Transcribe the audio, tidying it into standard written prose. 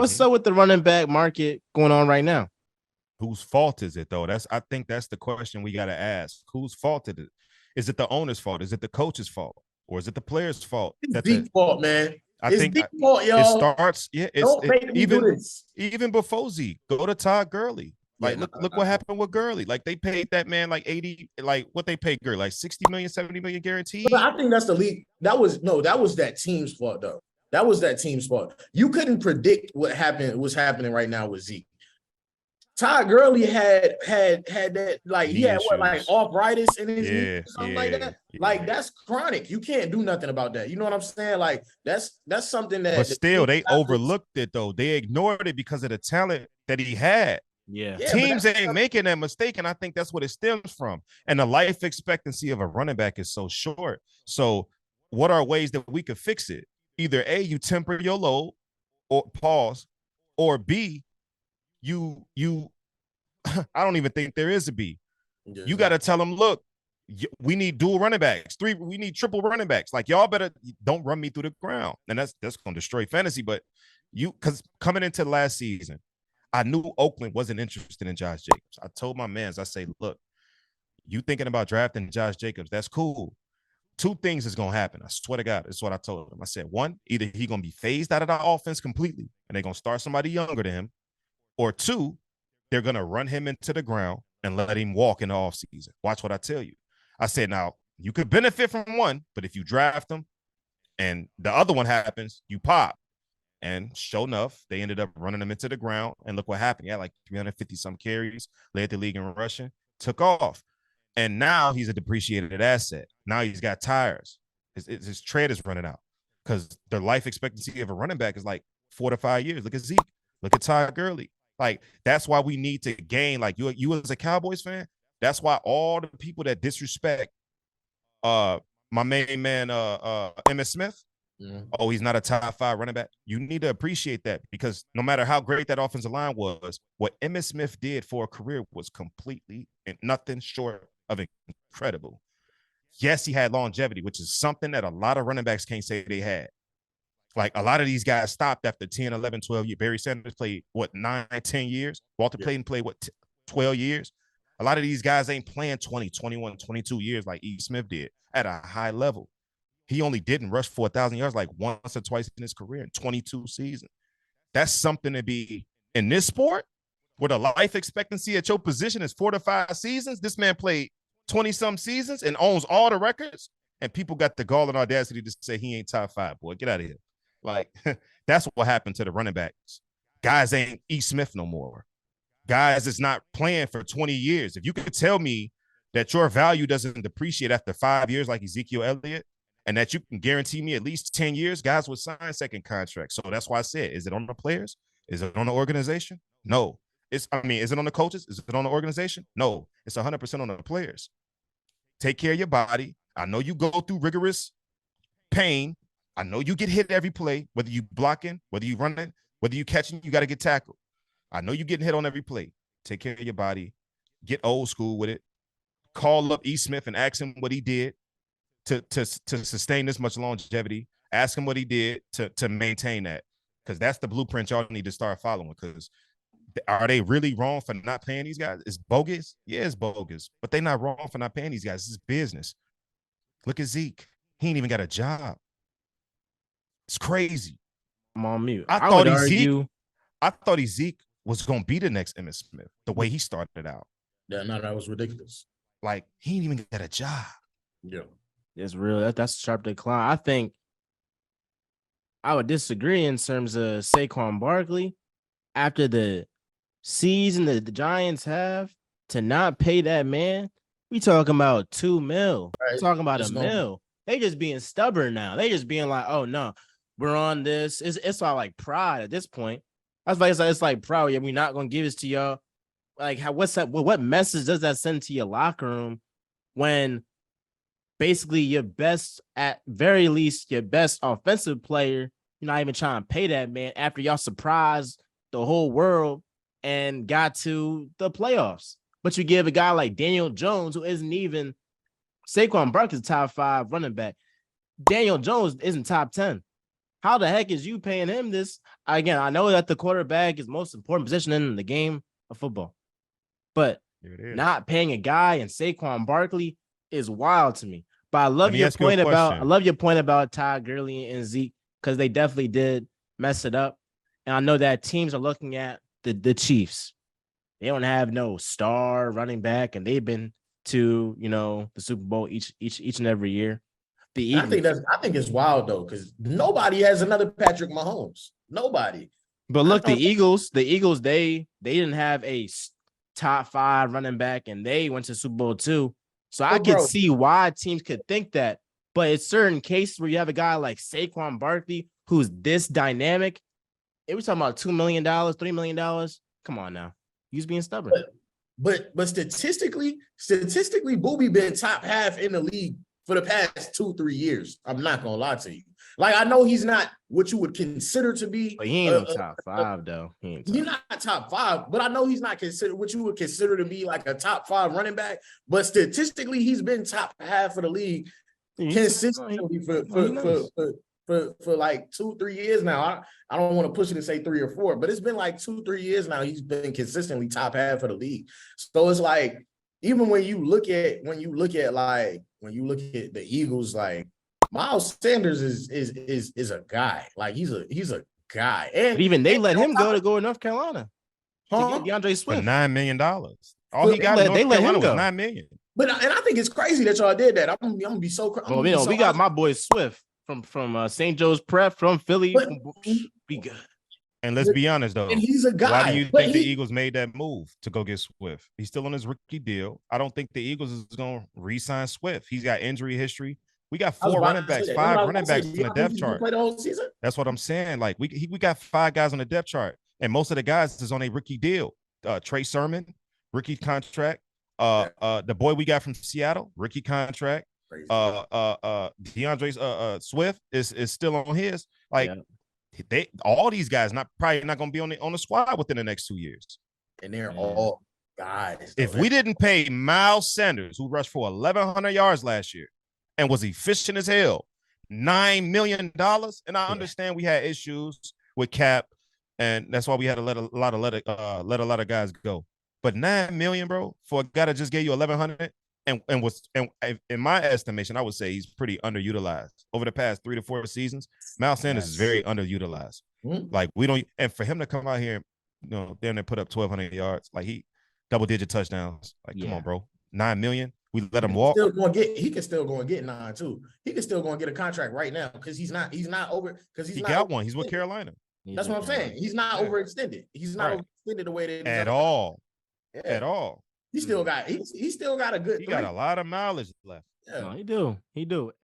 What's up with the running back market going on right now? Whose fault is it though? I think that's the question we got to ask. Whose fault is it? Is it the owner's fault? Is it the coach's fault? Or is it the player's fault? It's deep fault, man. I It's think deep fault, it y'all. starts. Yeah, Don't make me do this. Even before Zeke, go to Todd Gurley. Like, look what happened with Gurley. Like, they paid that man like 80, like what they paid Gurley, like 60 million, 70 million guaranteed. But I think that's the league. That was that team's fault, though. That was that team's fault. You couldn't predict what's happening right now with Zeke. Todd Gurley had that, like, he had what, like, arthritis in his knee or something like that. Like, that's chronic. You can't do nothing about that. You know what I'm saying? Like, that's something that. But still, they overlooked it though. They ignored it because of the talent that he had. Yeah. Teams ain't making that mistake, and I think that's what it stems from. And the life expectancy of a running back is so short. So, what are ways that we could fix it? Either A, you temper your load, or pause, or B, you I don't even think there is a B. Yeah. You got to tell them, look, we need dual running backs. We need triple running backs. Like, y'all better don't run me through the ground. And that's going to destroy fantasy. But because coming into last season, I knew Oakland wasn't interested in Josh Jacobs. I told my mans, I say, look, you thinking about drafting Josh Jacobs, that's cool. Two things is going to happen. I swear to God, that's what I told him. I said, one, either he going to be phased out of the offense completely and they're going to start somebody younger than him, or two, they're going to run him into the ground and let him walk in the offseason. Watch what I tell you. I said, now, you could benefit from one, but if you draft him and the other one happens, you pop. And sure enough, they ended up running him into the ground. And look what happened. He had like 350-some carries, led the league in rushing, took off. And now he's a depreciated asset. Now he's got tires. His tread is running out because the life expectancy of a running back is like 4 to 5 years. Look at Zeke. Look at Todd Gurley. Like, that's why we need to gain, like, you as a Cowboys fan, that's why all the people that disrespect my main man, Emmitt Smith, oh, he's not a top 5 running back. You need to appreciate that because no matter how great that offensive line was, what Emmitt Smith did for a career was completely and nothing short of incredible. Yes, he had longevity, which is something that a lot of running backs can't say they had. Like, a lot of these guys stopped after 10, 11, 12 years. Barry Sanders played, 9, 10 years? Walter Payton played, 12 years? A lot of these guys ain't playing 20, 21, 22 years like E. Smith did at a high level. He only didn't rush for 1,000 yards like once or twice in his career in 22 seasons. That's something to be in this sport where the life expectancy at your position is 4 to 5 seasons. This man played 20-some seasons and owns all the records, and people got the gall and audacity to say he ain't top 5, boy. Get out of here. Like, that's what happened to the running backs. Guys ain't E. Smith no more. Guys is not playing for 20 years. If you could tell me that your value doesn't depreciate after 5 years like Ezekiel Elliott, and that you can guarantee me at least 10 years, guys would sign second contracts. So that's why I said, is it on the players? Is it on the organization? No. Is it on the coaches? Is it on the organization? No. It's 100% on the players. Take care of your body. I know you go through rigorous pain. I know you get hit every play, whether you blocking, whether you running, whether you catching, you got to get tackled. I know you getting hit on every play. Take care of your body. Get old school with it. Call up E. Smith and ask him what he did to sustain this much longevity. Ask him what he did to maintain that, because that's the blueprint y'all need to start following. Because are they really wrong for not paying these guys? It's bogus. Yeah, it's bogus, but they're not wrong for not paying these guys. This is business. Look at Zeke. He ain't even got a job. It's crazy. I'm on mute. I thought Zeke was gonna be the next Emmitt Smith. The way he started out. Yeah, no, that was ridiculous. Like, he ain't even got a job. Yeah. It's real. That's a sharp decline. I think I would disagree in terms of Saquon Barkley. After the season that the Giants have, to not pay that man, we talking about $2 million. Right. We're talking about $1 million. They just being stubborn now. They just being like, oh no, we're on this. It's all like pride at this point. It's like pride. Yeah, we're not gonna give this to y'all. Like, what's that? What message does that send to your locker room when basically your best, at very least, your best offensive player, you're not even trying to pay that man after y'all surprised the whole world and got to the playoffs? But you give a guy like Daniel Jones, who isn't even Saquon Barkley's top 5 running back. Daniel Jones isn't top 10. How the heck is you paying him this? Again, I know that the quarterback is most important position in the game of football, but not paying a guy in Saquon Barkley is wild to me. But I love your point about Todd Gurley and Zeke, because they definitely did mess it up. And I know that teams are looking at the Chiefs. They don't have no star running back, and they've been to the Super Bowl each and every year. The Eagles, I think it's wild though, because nobody has another Patrick Mahomes. Nobody. But look, the Eagles, they didn't have a top 5 running back, and they went to Super Bowl too. So I could see why teams could think that. But it's certain cases where you have a guy like Saquon Barkley who's this dynamic. It was talking about $2 million, $3 million. Come on now. He's being stubborn. But statistically, Boobie been top half in the league for the past 2-3 years. I'm not gonna lie to you. Like, I know he's not what you would consider to be. But he ain't no top 5 though. He's not top 5, but I know he's not considered what you would consider to be like a top 5 running back. But statistically, he's been top half of the league consistently for like 2-3 years now. I don't want to push it and say 3 or 4, but it's been like 2-3 years now. He's been consistently top half of the league. So it's like, even when you look at the Eagles, like, Miles Sanders is a guy. Like, he's a guy. And even they let him go to North Carolina. To get DeAndre Swift. For $9 million. All he got in North Carolina was $9 million. But I think it's crazy that y'all did that. I'm gonna be so crazy. Well, we got my boy Swift from St. Joe's Prep, from Philly. Be good. And let's be honest, though. And he's a guy. Why do you think the Eagles made that move to go get Swift? He's still on his rookie deal. I don't think the Eagles is going to re-sign Swift. He's got injury history. We got 5 running backs on the depth chart. Play the whole season? That's what I'm saying. Like, we got 5 guys on the depth chart, and most of the guys is on a rookie deal. Trey Sermon, rookie contract. The boy we got from Seattle, rookie contract. DeAndre Swift is still on his. Like, all these guys probably not going to be on the squad within the next 2 years. And they're all guys. If we didn't pay Miles Sanders, who rushed for 1,100 yards last year and was efficient as hell, $9 million, and I understand we had issues with cap, and that's why we had to let a lot of guys go. But $9 million, bro, for a guy that just gave you 1,100, and in my estimation, I would say he's pretty underutilized over the past 3 to 4 seasons. Miles Sanders is very underutilized. Mm-hmm. Like, we don't, and for him to come out here, then put up 1,200 yards, like, he double-digit touchdowns. Like, come on, bro, $9 million. We let him walk. He can still go and get 9 too. He can still go and get a contract right now because he's not over, because he got one. He's with Carolina. That's what I'm saying. He's not overextended. He's not overextended the way that at all. Yeah. At all. He still got a good. He got a lot of mileage left. Yeah. No, he do.